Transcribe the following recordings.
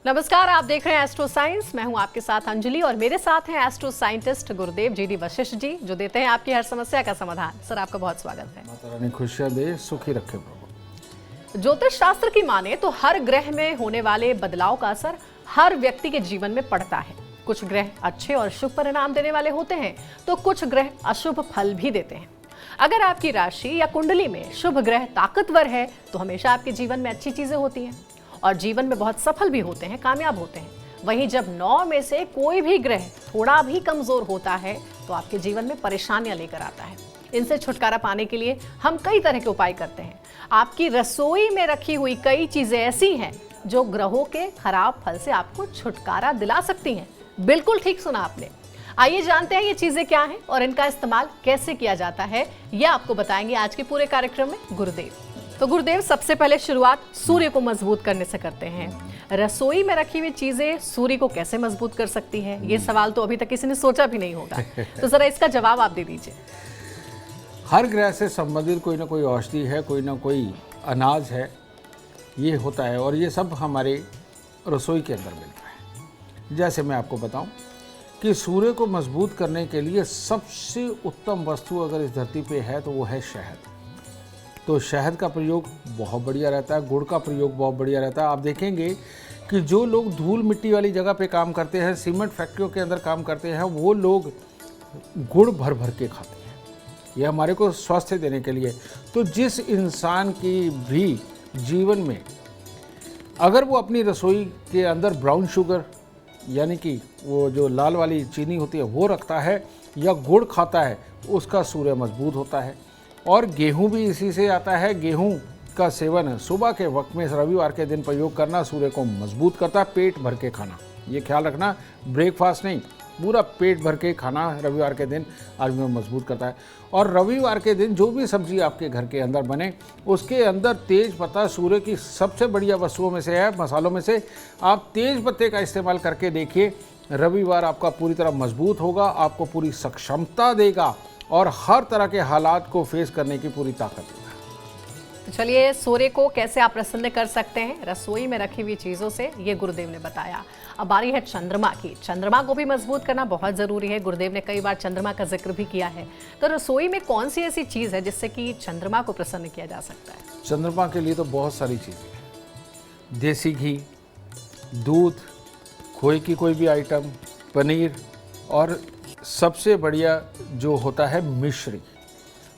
नमस्कार, आप देख रहे हैं एस्ट्रो साइंस। मैं हूं आपके साथ अंजलि और मेरे साथ हैं एस्ट्रो साइंटिस्ट गुरुदेव जी डी वशिष्ठ जी, जो देते हैं आपकी हर समस्या का समाधान। सर, आपका बहुत स्वागत है। माता रानी खुशियां दे, सुखी रखे प्रभु। ज्योतिष शास्त्र की माने तो हर ग्रह में होने वाले बदलाव का असर हर व्यक्ति के जीवन में पड़ता है। कुछ ग्रह अच्छे और शुभ परिणाम देने वाले होते हैं तो कुछ ग्रह अशुभ फल भी देते हैं। अगर आपकी राशि या कुंडली में शुभ ग्रह ताकतवर है तो हमेशा आपके जीवन में अच्छी चीजें होती हैं और जीवन में बहुत सफल भी होते हैं, कामयाब होते हैं। वहीं जब 9 में से कोई भी ग्रह थोड़ा भी कमजोर होता है तो आपके जीवन में परेशानियां लेकर आता है। इनसे छुटकारा पाने के लिए हम कई तरह के उपाय करते हैं। आपकी रसोई में रखी हुई कई चीजें ऐसी हैं जो ग्रहों के खराब फल से आपको छुटकारा दिला सकती हैं। बिल्कुल ठीक सुना आपने। आइए जानते हैं ये चीजें क्या हैं और इनका इस्तेमाल कैसे किया जाता है, यह आपको बताएंगे आज के पूरे कार्यक्रम में गुरुदेव। तो गुरुदेव, सबसे पहले शुरुआत सूर्य को मजबूत करने से करते हैं। रसोई में रखी हुई चीजें सूर्य को कैसे मजबूत कर सकती है? ये सवाल तो अभी तक किसी ने सोचा भी नहीं होगा, तो जरा इसका जवाब आप दे दीजिए। हर ग्रह से संबंधित कोई ना कोई औषधि है, कोई ना कोई अनाज है, ये होता है और ये सब हमारे रसोई के अंदर मिलता है। जैसे मैं आपको बताऊं कि सूर्य को मजबूत करने के लिए सबसे उत्तम वस्तु अगर इस धरती पे है तो वो है शहद। तो शहद का प्रयोग बहुत बढ़िया रहता है, गुड़ का प्रयोग बहुत बढ़िया रहता है। आप देखेंगे कि जो लोग धूल मिट्टी वाली जगह पे काम करते हैं, सीमेंट फैक्ट्रियों के अंदर काम करते हैं, वो लोग गुड़ भर भर के खाते हैं। ये हमारे को स्वास्थ्य देने के लिए। तो जिस इंसान की भी जीवन में अगर वो अपनी रसोई के अंदर ब्राउन शुगर यानी कि वो जो लाल वाली चीनी होती है वो रखता है या गुड़ खाता है, उसका सूर्य मजबूत होता है। और गेहूं भी इसी से आता है। गेहूं का सेवन सुबह के वक्त में रविवार के दिन प्रयोग करना सूर्य को मजबूत करता है। पेट भर के खाना, ये ख्याल रखना, ब्रेकफास्ट नहीं, पूरा पेट भर के खाना रविवार के दिन आदमी को मजबूत करता है। और रविवार के दिन जो भी सब्जी आपके घर के अंदर बने उसके अंदर तेज पत्ता सूर्य की सबसे बढ़िया वस्तुओं में से है, मसालों में से। आप तेज पत्ते का इस्तेमाल करके देखिए, रविवार आपका पूरी तरह मजबूत होगा, आपको पूरी सक्षमता देगा और हर तरह के हालात को फेस करने की पूरी ताकत देगा। तो चलिए, सूर्य को कैसे आप प्रसन्न कर सकते हैं रसोई में रखी हुई चीजों से, ये गुरुदेव ने बताया। अब बारी है चंद्रमा की। चंद्रमा को भी मजबूत करना बहुत जरूरी है। गुरुदेव ने कई बार चंद्रमा का जिक्र भी किया है। तो रसोई में कौन सी ऐसी चीज है जिससे कि चंद्रमा को प्रसन्न किया जा सकता है? चंद्रमा के लिए तो बहुत सारी चीज़ें हैं। देसी घी, दूध, खोए की कोई भी आइटम, पनीर और सबसे बढ़िया जो होता है मिश्री।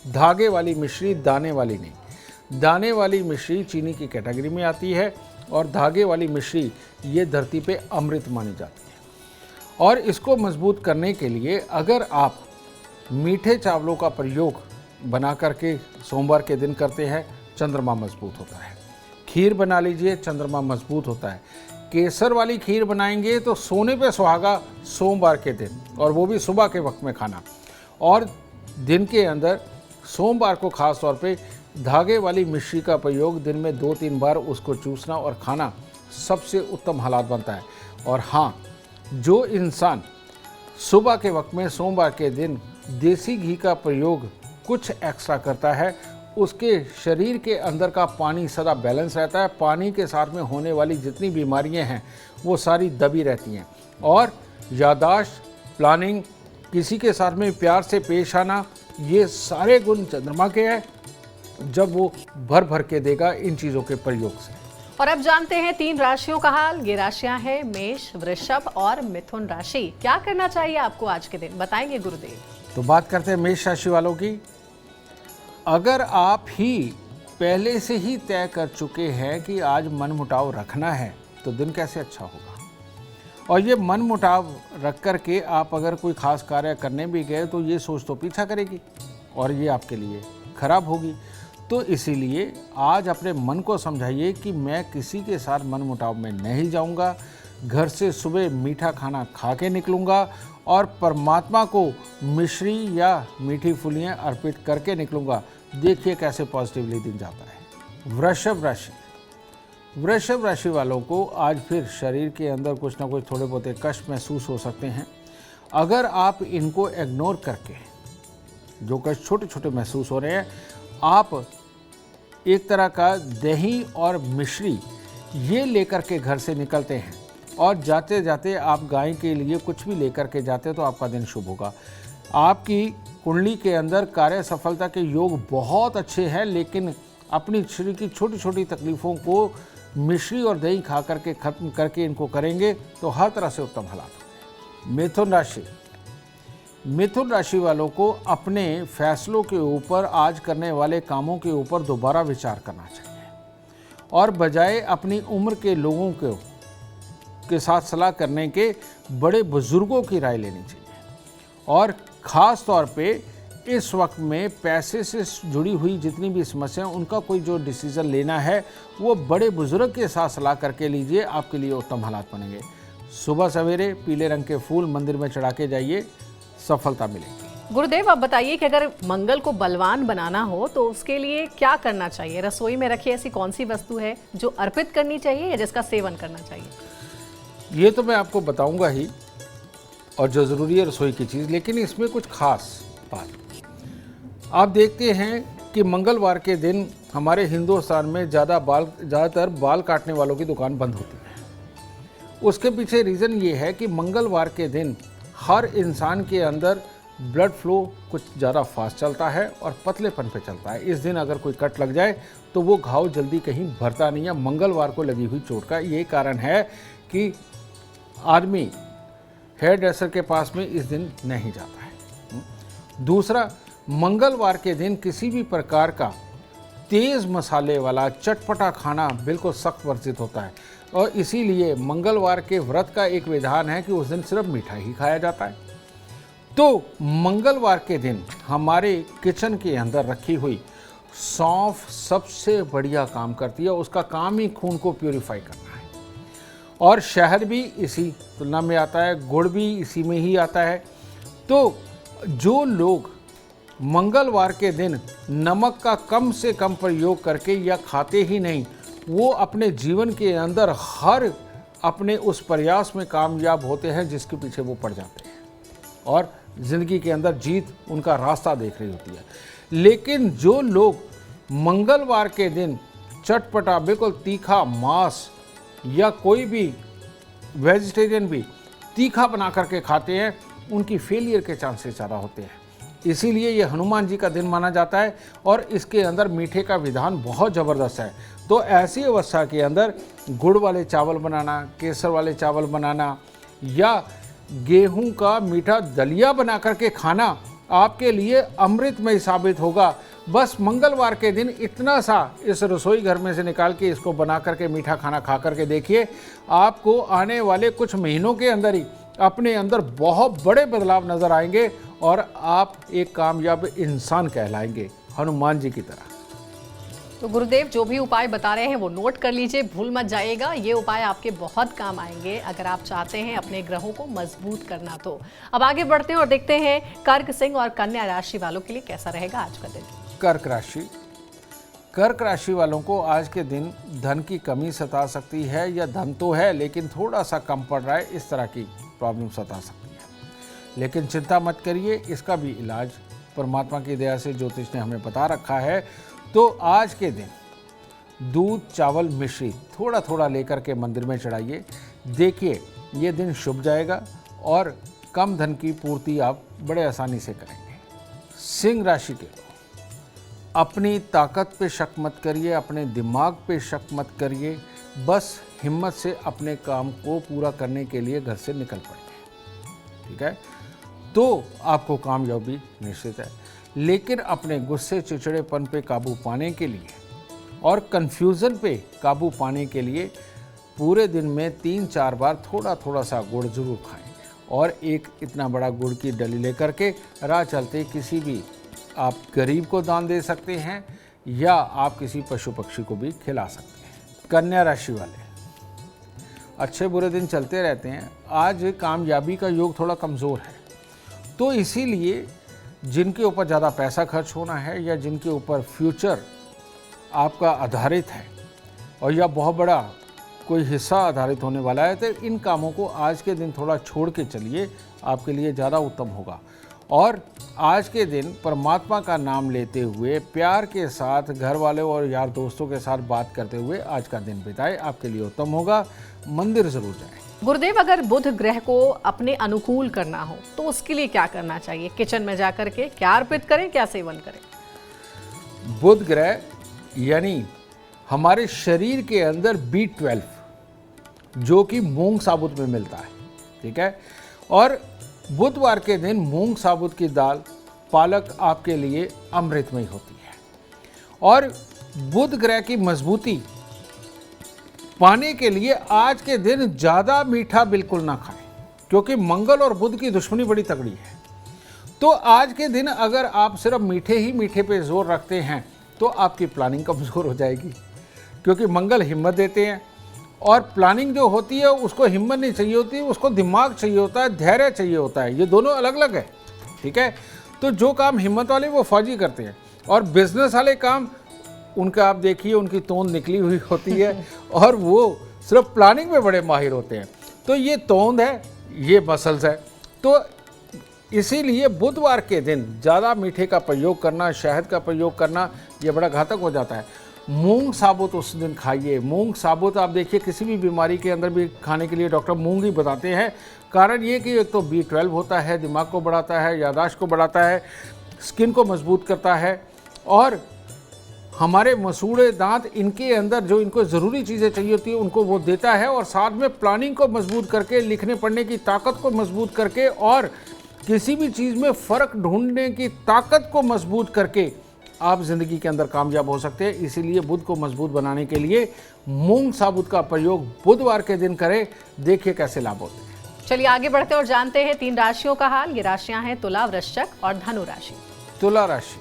धागे वाली मिश्री, दाने वाली नहीं। दाने वाली मिश्री चीनी की कैटेगरी में आती है और धागे वाली मिश्री ये धरती पे अमृत मानी जाती है। और इसको मजबूत करने के लिए अगर आप मीठे चावलों का प्रयोग बना करके सोमवार के दिन करते हैं, चंद्रमा मजबूत होता है। खीर बना लीजिए, चंद्रमा मजबूत होता है। केसर वाली खीर बनाएंगे तो सोने पे सुहागा सोमवार के दिन, और वो भी सुबह के वक्त में खाना। और दिन के अंदर सोमवार को खास तौर पे धागे वाली मिश्री का प्रयोग दिन में 2-3 बार उसको चूसना और खाना सबसे उत्तम हालात बनता है। और हाँ, जो इंसान सुबह के वक्त में सोमवार के दिन देसी घी का प्रयोग कुछ एक्स्ट्रा करता है, उसके शरीर के अंदर का पानी सदा बैलेंस रहता है। पानी के साथ में होने वाली जितनी बीमारियां हैं वो सारी दबी रहती हैं। और याददाश्त, प्लानिंग, किसी के साथ में प्यार से पेश आना, ये सारे गुण चंद्रमा के हैं जब वो भर भर के देगा इन चीज़ों के प्रयोग से। और अब जानते हैं 3 राशियों का हाल। ये राशियां हैं मेष, वृषभ और मिथुन राशि। क्या करना चाहिए आपको आज के दिन, बताएंगे गुरुदेव। तो बात करते हैं मेष राशि वालों की। अगर आप ही पहले से ही तय कर चुके हैं कि आज मन मुटाव रखना है तो दिन कैसे अच्छा होगा। और ये मन मुटाव रख कर के आप अगर कोई खास कार्य करने भी गए तो ये सोच तो पीछा करेगी और ये आपके लिए खराब होगी। तो इसीलिए आज अपने मन को समझाइए कि मैं किसी के साथ मन मुटाव में नहीं जाऊंगा। घर से सुबह मीठा खाना खा के निकलूंगा और परमात्मा को मिश्री या मीठी फुलियाँ अर्पित करके निकलूंगा। देखिए कैसे पॉजिटिवली दिन जाता है। वृषभ राशि। वृषभ राशि वालों को आज फिर शरीर के अंदर कुछ ना कुछ थोड़े बहुत कष्ट महसूस हो सकते हैं। अगर आप इनको इग्नोर करके, जो कष्ट छोटे छोटे महसूस हो रहे हैं, आप एक तरह का दही और मिश्री ये लेकर के घर से निकलते हैं और जाते जाते आप गाय के लिए कुछ भी लेकर के जाते तो आपका दिन शुभ होगा। आपकी कुंडली के अंदर कार्य सफलता के योग बहुत अच्छे हैं, लेकिन अपनी शरीर की छोटी छोटी तकलीफ़ों को मिश्री और दही खा करके खत्म करके इनको करेंगे तो हर तरह से उत्तम हालात होंगे। मिथुन राशि वालों को अपने फैसलों के ऊपर, आज करने वाले कामों के ऊपर दोबारा विचार करना चाहिए और बजाय अपनी उम्र के लोगों के साथ सलाह करने के बड़े बुजुर्गों की राय लेनी चाहिए। और ख़ास तौर पे इस वक्त में पैसे से जुड़ी हुई जितनी भी समस्याएं, उनका कोई जो डिसीज़न लेना है वो बड़े बुजुर्ग के साथ सलाह करके लीजिए, आपके लिए उत्तम हालात बनेंगे। सुबह सवेरे पीले रंग के फूल मंदिर में चढ़ा के जाइए, सफलता मिलेगी। गुरुदेव, आप बताइए कि अगर मंगल को बलवान बनाना हो तो उसके लिए क्या करना चाहिए? रसोई में रखी ऐसी कौन सी वस्तु है जो अर्पित करनी चाहिए या जिसका सेवन करना चाहिए? ये तो मैं आपको बताऊंगा ही, और जो ज़रूरी है रसोई की चीज़, लेकिन इसमें कुछ खास बात। आप देखते हैं कि मंगलवार के दिन हमारे हिंदुस्तान में ज़्यादातर बाल काटने वालों की दुकान बंद होती है। उसके पीछे रीज़न ये है कि मंगलवार के दिन हर इंसान के अंदर ब्लड फ्लो कुछ ज़्यादा फास्ट चलता है और पतलेपन पे चलता है। इस दिन अगर कोई कट लग जाए तो वो घाव जल्दी कहीं भरता नहीं है। मंगलवार को लगी हुई चोट का ये कारण है कि आदमी हेयर ड्रेसर के पास में इस दिन नहीं जाता है। दूसरा, मंगलवार के दिन किसी भी प्रकार का तेज़ मसाले वाला चटपटा खाना बिल्कुल सख्त वर्जित होता है, और इसीलिए मंगलवार के व्रत का एक विधान है कि उस दिन सिर्फ मिठाई ही खाया जाता है। तो मंगलवार के दिन हमारे किचन के अंदर रखी हुई सौंफ सबसे बढ़िया काम करती है। उसका काम ही खून को प्यूरिफाई करना है, और शहद भी इसी तुलना में आता है, गुड़ भी इसी में ही आता है। तो जो लोग मंगलवार के दिन नमक का कम से कम प्रयोग करके या खाते ही नहीं, वो अपने जीवन के अंदर हर अपने उस प्रयास में कामयाब होते हैं जिसके पीछे वो पड़ जाते हैं, और ज़िंदगी के अंदर जीत उनका रास्ता देख रही होती है। लेकिन जो लोग मंगलवार के दिन चटपटा बिल्कुल तीखा मांस या कोई भी वेजिटेरियन भी तीखा बना करके खाते हैं, उनकी फेलियर के चांसेस ज़्यादा होते हैं। इसीलिए ये हनुमान जी का दिन माना जाता है, और इसके अंदर मीठे का विधान बहुत ज़बरदस्त है। तो ऐसी अवस्था के अंदर गुड़ वाले चावल बनाना, केसर वाले चावल बनाना या गेहूं का मीठा दलिया बना करके खाना आपके लिए अमृतमय साबित होगा। बस मंगलवार के दिन इतना सा इस रसोई घर में से निकाल के इसको बना करके मीठा खाना खा करके देखिए, आपको आने वाले कुछ महीनों के अंदर ही अपने अंदर बहुत बड़े बदलाव नज़र आएंगे और आप एक कामयाब इंसान कहलाएंगे, हनुमान जी की तरह। तो गुरुदेव, जो भी उपाय बता रहे हैं वो नोट कर लीजिए, भूल मत जाइएगा। ये उपाय आपके बहुत काम आएंगे अगर आप चाहते हैं अपने ग्रहों को मजबूत करना। तो अब आगे बढ़ते हैं और देखते हैं कर्क, सिंह और कन्या राशि वालों के लिए कैसा रहेगा आज का दिन। कर्क राशि वालों को आज के दिन धन की कमी सता सकती है, या धन तो है लेकिन थोड़ा सा कम पड़ रहा है, इस तरह की प्रॉब्लम सता सकती है। लेकिन चिंता मत करिए, इसका भी इलाज परमात्मा की दया से ज्योतिष ने हमें बता रखा है। तो आज के दिन दूध, चावल, मिश्री थोड़ा थोड़ा लेकर के मंदिर में चढ़ाइए। देखिए ये दिन शुभ जाएगा और कम धन की पूर्ति आप बड़े आसानी से करेंगे। सिंह राशि के लोग अपनी ताकत पे शक मत करिए, अपने दिमाग पे शक मत करिए, बस हिम्मत से अपने काम को पूरा करने के लिए घर से निकल पड़िए, ठीक है? तो आपको कामयाबी निश्चित है। लेकिन अपने गुस्से, चिड़चिड़ेपन पे काबू पाने के लिए और कन्फ्यूज़न पे काबू पाने के लिए पूरे दिन में 3-4 बार थोड़ा थोड़ा सा गुड़ जरूर खाएं, और एक इतना बड़ा गुड़ की डली लेकर के राह चलते किसी भी आप गरीब को दान दे सकते हैं, या आप किसी पशु पक्षी को भी खिला सकते हैं। कन्या राशि वाले अच्छे बुरे दिन चलते रहते हैं। आज कामयाबी का योग थोड़ा कमज़ोर है, तो इसीलिए जिनके ऊपर ज़्यादा पैसा खर्च होना है या जिनके ऊपर फ्यूचर आपका आधारित है और या बहुत बड़ा कोई हिस्सा आधारित होने वाला है, तो इन कामों को आज के दिन थोड़ा छोड़ के चलिए, आपके लिए ज़्यादा उत्तम होगा। और आज के दिन परमात्मा का नाम लेते हुए प्यार के साथ घर वालों और यार दोस्तों के साथ बात करते हुए आज का दिन बिताएं, आपके लिए उत्तम होगा। मंदिर ज़रूर जाएं। गुरुदेव, अगर बुध ग्रह को अपने अनुकूल करना हो तो उसके लिए क्या करना चाहिए? किचन में जाकर के क्या अर्पित करें, क्या सेवन करें? बुध ग्रह यानी हमारे शरीर के अंदर B12 जो कि मूंग साबुत में मिलता है, ठीक है। और बुधवार के दिन मूंग साबुत की दाल, पालक आपके लिए अमृतमय होती है। और बुध ग्रह की मजबूती पाने के लिए आज के दिन ज़्यादा मीठा बिल्कुल ना खाएं, क्योंकि मंगल और बुध की दुश्मनी बड़ी तगड़ी है। तो आज के दिन अगर आप सिर्फ मीठे ही मीठे पे जोर रखते हैं तो आपकी प्लानिंग कमज़ोर हो जाएगी, क्योंकि मंगल हिम्मत देते हैं और प्लानिंग जो होती है उसको हिम्मत नहीं चाहिए होती, उसको दिमाग चाहिए होता है, धैर्य चाहिए होता है। ये दोनों अलग अलग है, ठीक है। तो जो काम हिम्मत वाले वो फौजी करते हैं, और बिजनेस वाले काम उनका आप देखिए उनकी तोंद निकली हुई होती है और वो सिर्फ प्लानिंग में बड़े माहिर होते हैं। तो ये तोंद है, ये मसल्स है। तो इसीलिए बुधवार के दिन ज़्यादा मीठे का प्रयोग करना, शहद का प्रयोग करना, ये बड़ा घातक हो जाता है। मूंग साबुत उस दिन खाइए। मूंग साबुत आप देखिए किसी भी बीमारी के अंदर भी खाने के लिए डॉक्टर मूंग ही बताते हैं। कारण ये कि एक तो B12 होता है, दिमाग को बढ़ाता है, याददाश्त को बढ़ाता है, स्किन को मजबूत करता है, और हमारे मसूड़े दांत इनके अंदर जो इनको ज़रूरी चीज़ें चाहिए होती है उनको वो देता है, और साथ में प्लानिंग को मजबूत करके, लिखने पढ़ने की ताकत को मजबूत करके, और किसी भी चीज़ में फ़र्क ढूंढने की ताकत को मजबूत करके आप ज़िंदगी के अंदर कामयाब हो सकते हैं। इसीलिए बुध को मजबूत बनाने के लिए मूंग साबुत का प्रयोग बुधवार के दिन करें, देखिए कैसे लाभ होते हैं। चलिए आगे बढ़ते और जानते हैं 3 राशियों का हाल। ये राशियां हैं तुला, वृश्चिक और धनु राशि। तुला राशि,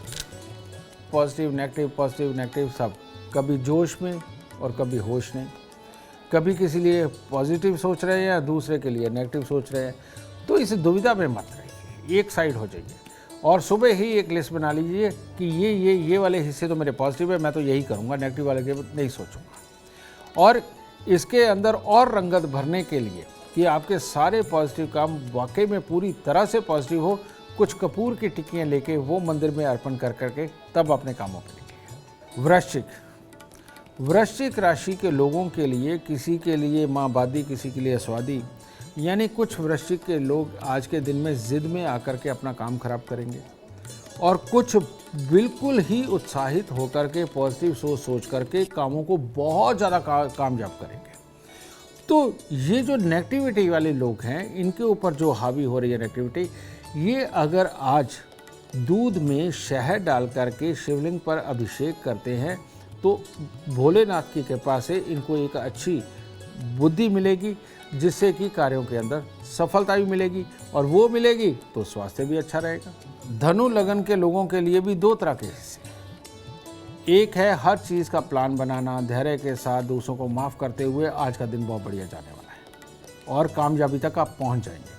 पॉजिटिव नेगेटिव सब, कभी जोश में और कभी होश नहीं। कभी किसी लिए पॉजिटिव सोच रहे हैं या दूसरे के लिए नेगेटिव सोच रहे हैं, तो इस दुविधा में मत रहिए, एक साइड हो जाइए और सुबह ही एक लिस्ट बना लीजिए कि ये वाले हिस्से तो मेरे पॉजिटिव है, मैं तो यही करूँगा, नेगेटिव वाले के नहीं सोचूंगा। और इसके अंदर और रंगत भरने के लिए कि आपके सारे पॉजिटिव काम वाकई में पूरी तरह से पॉजिटिव हो, कुछ कपूर की टिक्कियाँ लेके वो मंदिर में अर्पण कर करके तब अपने कामों पर निकलिए। वृश्चिक राशि के लोगों के लिए, किसी के लिए माँ बादी, किसी के लिए स्वादी, यानी कुछ वृश्चिक के लोग आज के दिन में ज़िद में आकर के अपना काम खराब करेंगे, और कुछ बिल्कुल ही उत्साहित होकर के पॉजिटिव सोच करके कामों को बहुत ज़्यादा कामयाब करेंगे। तो ये जो नेगेटिविटी वाले लोग हैं, इनके ऊपर जो हावी हो रही है नेगेटिविटी, ये अगर आज दूध में शहद डाल करके शिवलिंग पर अभिषेक करते हैं तो भोलेनाथ की कृपा से इनको एक अच्छी बुद्धि मिलेगी, जिससे कि कार्यों के अंदर सफलता भी मिलेगी, और वो मिलेगी तो स्वास्थ्य भी अच्छा रहेगा। धनु लगन के लोगों के लिए भी 2 तरह के हिस्से। एक है हर चीज़ का प्लान बनाना, धैर्य के साथ दूसरों को माफ़ करते हुए आज का दिन बहुत बढ़िया जाने वाला है और कामयाबी तक आप पहुंच जाएंगे।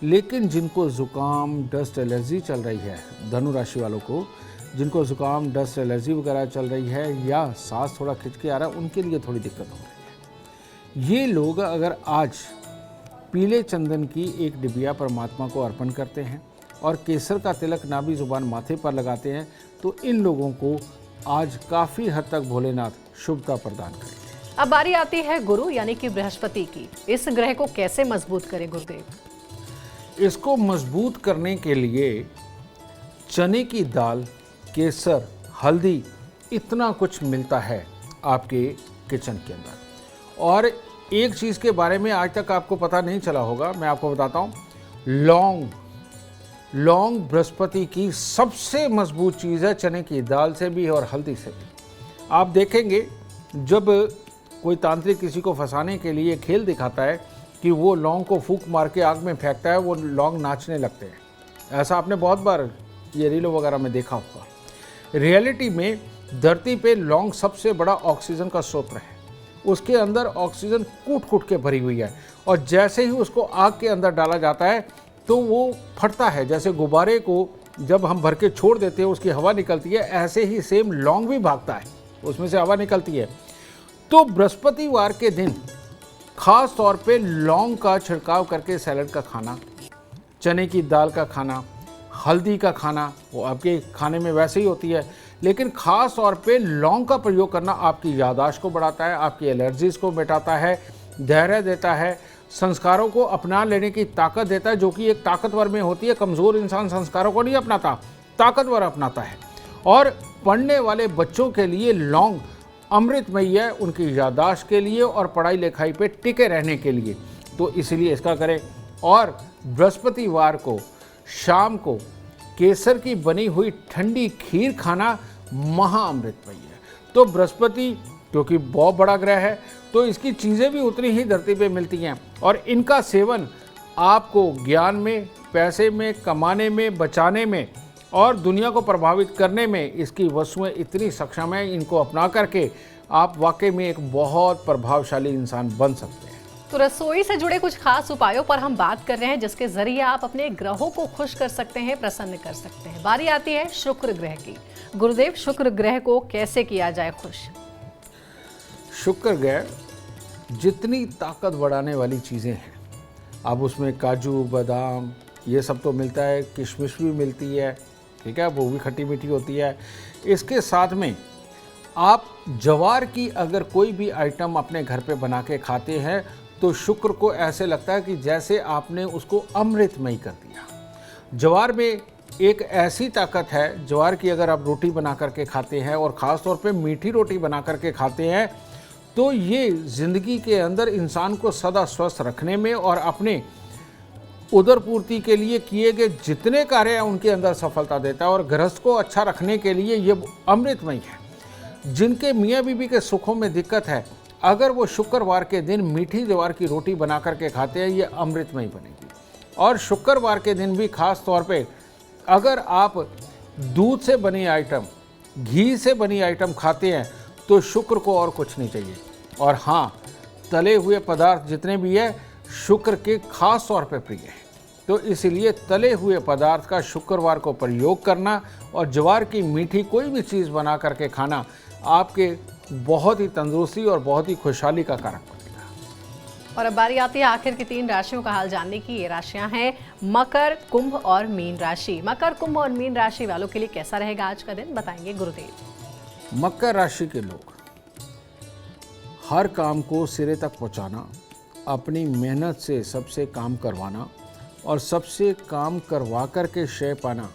लेकिन जिनको ज़ुकाम, डस्ट एलर्जी चल रही है, धनु राशि वालों को जिनको ज़ुकाम, डस्ट एलर्जी वगैरह चल रही है या सांस थोड़ा खिंच के आ रहा है, उनके लिए थोड़ी दिक्कत हो रही है। ये लोग अगर आज पीले चंदन की एक डिबिया परमात्मा को अर्पण करते हैं और केसर का तिलक नाभि जुबान माथे पर लगाते हैं, तो इन लोगों को आज काफ़ी हद तक भोलेनाथ शुभता प्रदान करेंगे। अब बारी आती है गुरु यानी कि बृहस्पति की। इस ग्रह को कैसे मजबूत करें गुरुदेव? इसको मजबूत करने के लिए चने की दाल, केसर, हल्दी, इतना कुछ मिलता है आपके किचन के अंदर। और एक चीज़ के बारे में आज तक आपको पता नहीं चला होगा, मैं आपको बताता हूँ। लौंग बृहस्पति की सबसे मजबूत चीज़ है, चने की दाल से भी और हल्दी से भी। आप देखेंगे जब कोई तांत्रिक किसी को फंसाने के लिए खेल दिखाता है कि वो लौंग को फूंक मार के आग में फेंकता है, वो लौंग नाचने लगते हैं। ऐसा आपने बहुत बार ये रीलों वगैरह में देखा होगा। रियलिटी में धरती पे लौंग सबसे बड़ा ऑक्सीजन का स्रोत है। उसके अंदर ऑक्सीजन कूट के भरी हुई है, और जैसे ही उसको आग के अंदर डाला जाता है तो वो फटता है। जैसे गुब्बारे को जब हम भर के छोड़ देते हैं उसकी हवा निकलती है, ऐसे ही सेम लौंग भी भागता है, उसमें से हवा निकलती है। तो बृहस्पतिवार के दिन खास तौर पे लौंग का छिड़काव करके सैलड का खाना, चने की दाल का खाना, हल्दी का खाना, वो आपके खाने में वैसे ही होती है, लेकिन ख़ास तौर पे लौंग का प्रयोग करना आपकी याददाश्त को बढ़ाता है, आपकी एलर्जीज़ को मिटाता है, धैर्य देता है, संस्कारों को अपना लेने की ताकत देता है, जो कि एक ताकतवर में होती है। कमज़ोर इंसान संस्कारों को नहीं अपनाता, ताकतवर अपनाता है। और पढ़ने वाले बच्चों के लिए लौंग अमृतमयी है, उनकी याददाश्त के लिए और पढ़ाई लिखाई पे टिके रहने के लिए। तो इसलिए इसका करें। और बृहस्पतिवार को शाम को केसर की बनी हुई ठंडी खीर खाना महाअमृतमयी है। तो बृहस्पति क्योंकि बहुत बड़ा ग्रह है, तो इसकी चीज़ें भी उतनी ही धरती पे मिलती हैं, और इनका सेवन आपको ज्ञान में, पैसे में, कमाने में, बचाने में और दुनिया को प्रभावित करने में इसकी वस्तुएं इतनी सक्षम हैं, इनको अपना करके आप वाकई में एक बहुत प्रभावशाली इंसान बन सकते हैं। तो रसोई से जुड़े कुछ खास उपायों पर हम बात कर रहे हैं, जिसके जरिए आप अपने ग्रहों को खुश कर सकते हैं, प्रसन्न कर सकते हैं। बारी आती है शुक्र ग्रह की। गुरुदेव, शुक्र ग्रह को कैसे किया जाए खुश? शुक्र ग्रह जितनी ताकत बढ़ाने वाली चीज़ें हैं, अब उसमें काजू बादाम ये सब तो मिलता है, किशमिश भी मिलती है, ठीक है, वो भी खट्टी मीठी होती है। इसके साथ में आप ज्वार की अगर कोई भी आइटम अपने घर पे बना के खाते हैं तो शुक्र को ऐसे लगता है कि जैसे आपने उसको अमृतमय कर दिया। ज्वार में एक ऐसी ताकत है, ज्वार की अगर आप रोटी बना करके खाते हैं और ख़ास तौर पे मीठी रोटी बना करके खाते हैं, तो ये ज़िंदगी के अंदर इंसान को सदा स्वस्थ रखने में और अपने उदर पूर्ति के लिए किए गए जितने कार्य हैं उनके अंदर सफलता देता है। और गृहस्थ को अच्छा रखने के लिए ये अमृतमय है। जिनके मियाँ बीबी के सुखों में दिक्कत है, अगर वो शुक्रवार के दिन मीठी ज्वार की रोटी बना करके खाते हैं, ये अमृतमय बनेगी। और शुक्रवार के दिन भी खास तौर पे अगर आप दूध से बनी आइटम, घी से बनी आइटम खाते हैं तो शुक्र को और कुछ नहीं चाहिए। और हाँ, तले हुए पदार्थ जितने भी है शुक्र के खास तौर पे प्रिय है। तो इसलिए तले हुए पदार्थ का शुक्रवार को प्रयोग करना और ज्वार की मीठी कोई भी चीज़ बना करके खाना आपके बहुत ही तंदुरुस्ती और बहुत ही खुशहाली का कारक बनेगा। और अब बारी आती है आखिर की 3 राशियों का हाल जानने की। ये राशियां हैं मकर, कुंभ और मीन राशि। मकर, कुंभ और मीन राशि वालों के लिए कैसा रहेगा आज का दिन, बताएंगे गुरुदेव। मकर राशि के लोग हर काम को सिरे तक पहुंचाना, अपनी मेहनत से सबसे काम करवाना और सबसे काम करवा कर के श्रेय पाना,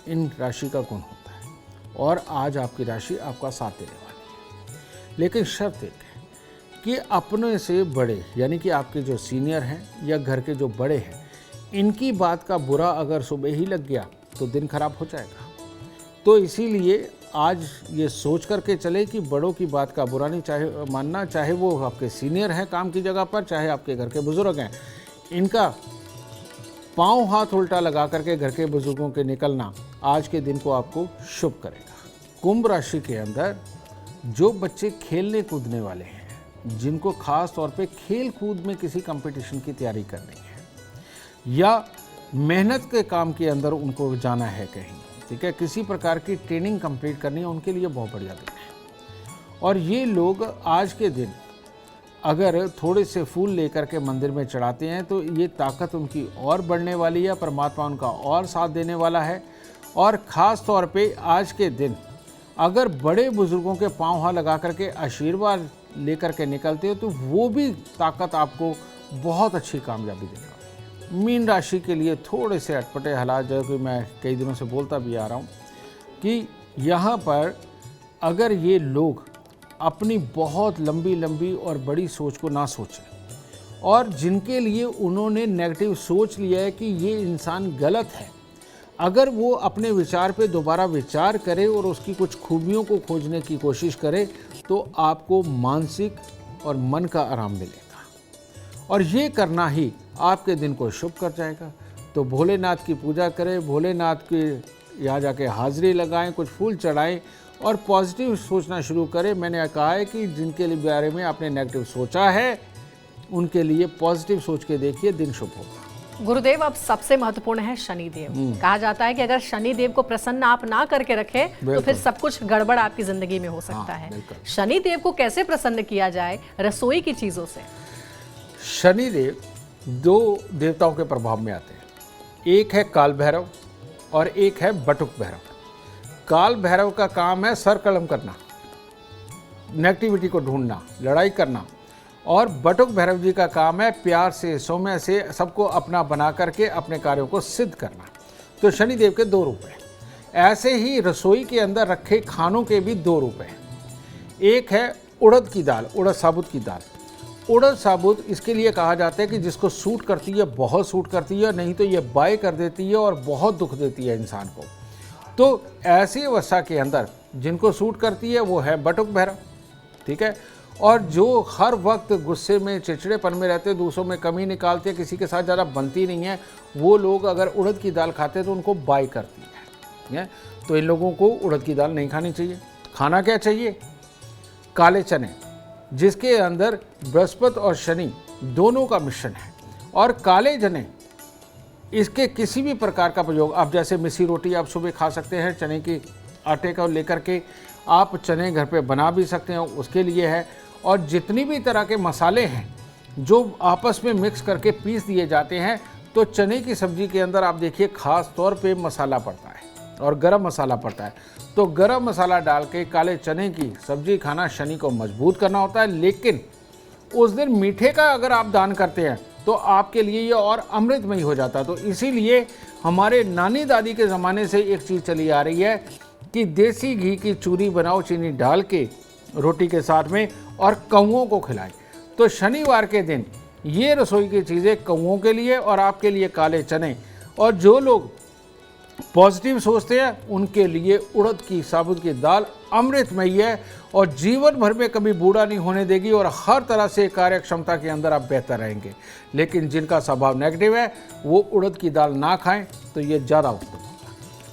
इन राशि का गुण होता है। और आज आपकी राशि आपका साथ देने वाली है। लेकिन शर्त एक है कि अपने से बड़े, यानी कि आपके जो सीनियर हैं या घर के जो बड़े हैं, इनकी बात का बुरा अगर सुबह ही लग गया तो दिन खराब हो जाएगा। तो इसीलिए आज ये सोच करके चले कि बड़ों की बात का बुरा नहीं मानना, चाहे वो आपके सीनियर हैं काम की जगह पर, चाहे आपके घर के बुजुर्ग हैं। इनका पाँव हाथ उल्टा लगा करके घर के बुजुर्गों के निकलना आज के दिन को आपको शुभ करेगा। कुंभ राशि के अंदर जो बच्चे खेलने कूदने वाले हैं, जिनको खास तौर पे खेल कूद में किसी कंपटीशन की तैयारी करनी है या मेहनत के काम के अंदर उनको जाना है कहीं, ठीक है, किसी प्रकार की ट्रेनिंग कंप्लीट करनी है, उनके लिए बहुत बढ़िया दिन है। और ये लोग आज के दिन अगर थोड़े से फूल लेकर के मंदिर में चढ़ाते हैं तो ये ताकत उनकी और बढ़ने वाली है, परमात्मा उनका और साथ देने वाला है। और ख़ास तौर पे आज के दिन अगर बड़े बुजुर्गों के पाँव हाथ लगा करके आशीर्वाद लेकर के निकलते हो तो वो भी ताकत आपको बहुत अच्छी कामयाबी देने वाली है। मीन राशि के लिए थोड़े से अटपटे हालात, जो कि मैं कई दिनों से बोलता भी आ रहा हूँ कि यहाँ पर अगर ये लोग अपनी बहुत लंबी लंबी और बड़ी सोच को ना सोचें और जिनके लिए उन्होंने नेगेटिव सोच लिया है कि ये इंसान गलत है, अगर वो अपने विचार पे दोबारा विचार करे और उसकी कुछ खूबियों को खोजने की कोशिश करे तो आपको मानसिक और मन का आराम मिलेगा। और ये करना ही आपके दिन को शुभ कर जाएगा। तो भोलेनाथ की पूजा करें, भोलेनाथ के यहाँ जाके हाजिरी लगाएं, कुछ फूल चढ़ाएं और पॉजिटिव सोचना शुरू करें। मैंने कहा है कि जिनके लिए बारे में आपने नेगेटिव सोचा है उनके लिए पॉजिटिव सोच के देखिए, दिन शुभ होगा। गुरुदेव, अब सबसे महत्वपूर्ण है शनिदेव। कहा जाता है कि अगर शनिदेव को प्रसन्न आप ना करके रखें तो फिर सब कुछ गड़बड़ आपकी जिंदगी में हो सकता है। शनिदेव को कैसे प्रसन्न किया जाए रसोई की चीजों से? शनिदेव 2 देवताओं के प्रभाव में आते हैं, एक है काल भैरव और एक है बटुक भैरव। काल भैरव का काम है सर कलम करना, नेगेटिविटी को ढूंढना, लड़ाई करना। और बटुक भैरव जी का काम है प्यार से, सौम्य से सबको अपना बना करके अपने कार्यों को सिद्ध करना। तो शनिदेव के 2 रूप हैं। ऐसे ही रसोई के अंदर रखे खानों के भी 2 रूप हैं। एक है उड़द की दाल, उड़द साबुत की दाल। उड़द साबुत इसके लिए कहा जाता है कि जिसको सूट करती है, बहुत सूट करती है, नहीं तो ये बाय कर देती है और बहुत दुख देती है इंसान को। तो ऐसी अवस्था के अंदर जिनको सूट करती है वो है बटुक भैरव, ठीक है। और जो हर वक्त गुस्से में, चिड़चिड़ेपन में रहते, दूसरों में कमी निकालते, किसी के साथ ज़्यादा बनती नहीं है, वो लोग अगर उड़द की दाल खाते हैं तो उनको बाय करती है। तो इन लोगों को उड़द की दाल नहीं खानी चाहिए। खाना क्या चाहिए? काले चने, जिसके अंदर बृहस्पति और शनि दोनों का मिश्रण है। और काले चने, इसके किसी भी प्रकार का प्रयोग, आप जैसे मिस्सी रोटी आप सुबह खा सकते हैं, चने के आटे को लेकर के आप चने घर पे बना भी सकते हैं, उसके लिए है। और जितनी भी तरह के मसाले हैं जो आपस में मिक्स करके पीस दिए जाते हैं, तो चने की सब्जी के अंदर आप देखिए खास तौर पे मसाला पड़ता है और गरम मसाला पड़ता है। तो गरम मसाला डाल के काले चने की सब्जी खाना शनि को मजबूत करना होता है। लेकिन उस दिन मीठे का अगर आप दान करते हैं तो आपके लिए ये और अमृतमय हो जाता है। तो इसीलिए हमारे नानी दादी के ज़माने से एक चीज़ चली आ रही है कि देसी घी की चूरी बनाओ चीनी डाल के रोटी के साथ में और कौओं को खिलाएं। तो शनिवार के दिन ये रसोई की चीज़ें कौओं के लिए और आपके लिए काले चने। और जो लोग पॉजिटिव सोचते हैं उनके लिए उड़द की साबुत की दाल अमृतमयी है और जीवन भर में कभी बूढ़ा नहीं होने देगी और हर तरह से कार्य क्षमता के अंदर आप बेहतर रहेंगे। लेकिन जिनका स्वभाव नेगेटिव है वो उड़द की दाल ना खाएं तो ये ज़्यादा उत्तम।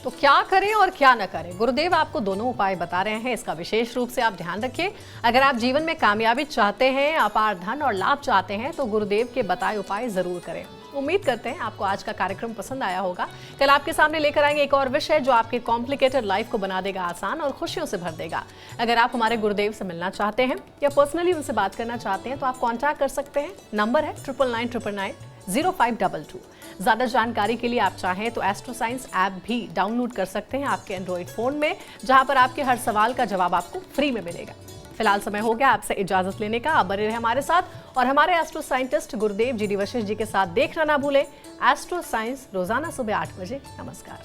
तो क्या करें और क्या न करें, गुरुदेव आपको दोनों उपाय बता रहे हैं, इसका विशेष रूप से आप ध्यान रखिए। अगर आप जीवन में कामयाबी चाहते हैं, अपार धन और लाभ चाहते हैं, तो गुरुदेव के बताए उपाय जरूर करें। उम्मीद करते हैं आपको आज का कार्यक्रम पसंद आया होगा। कल आपके सामने लेकर आएंगे एक और विषय जो आपके कॉम्प्लिकेटेड लाइफ को बना देगा आसान और खुशियों से भर देगा। अगर आप हमारे गुरुदेव से मिलना चाहते हैं या पर्सनली उनसे बात करना चाहते हैं तो आप कॉन्टैक्ट कर सकते हैं। नंबर है 9999990522। ज़्यादा जानकारी के लिए आप चाहें तो एस्ट्रो साइंस ऐप भी डाउनलोड कर सकते हैं आपके एंड्रॉइड फ़ोन में, जहां पर आपके हर सवाल का जवाब आपको फ्री में मिलेगा। फिलहाल समय हो गया आपसे इजाजत लेने का। आप बने रहे हमारे साथ और हमारे एस्ट्रो साइंटिस्ट गुरुदेव GD वशिष्ठ जी के साथ देखना ना भूलें एस्ट्रो साइंस रोजाना सुबह 8 बजे। नमस्कार।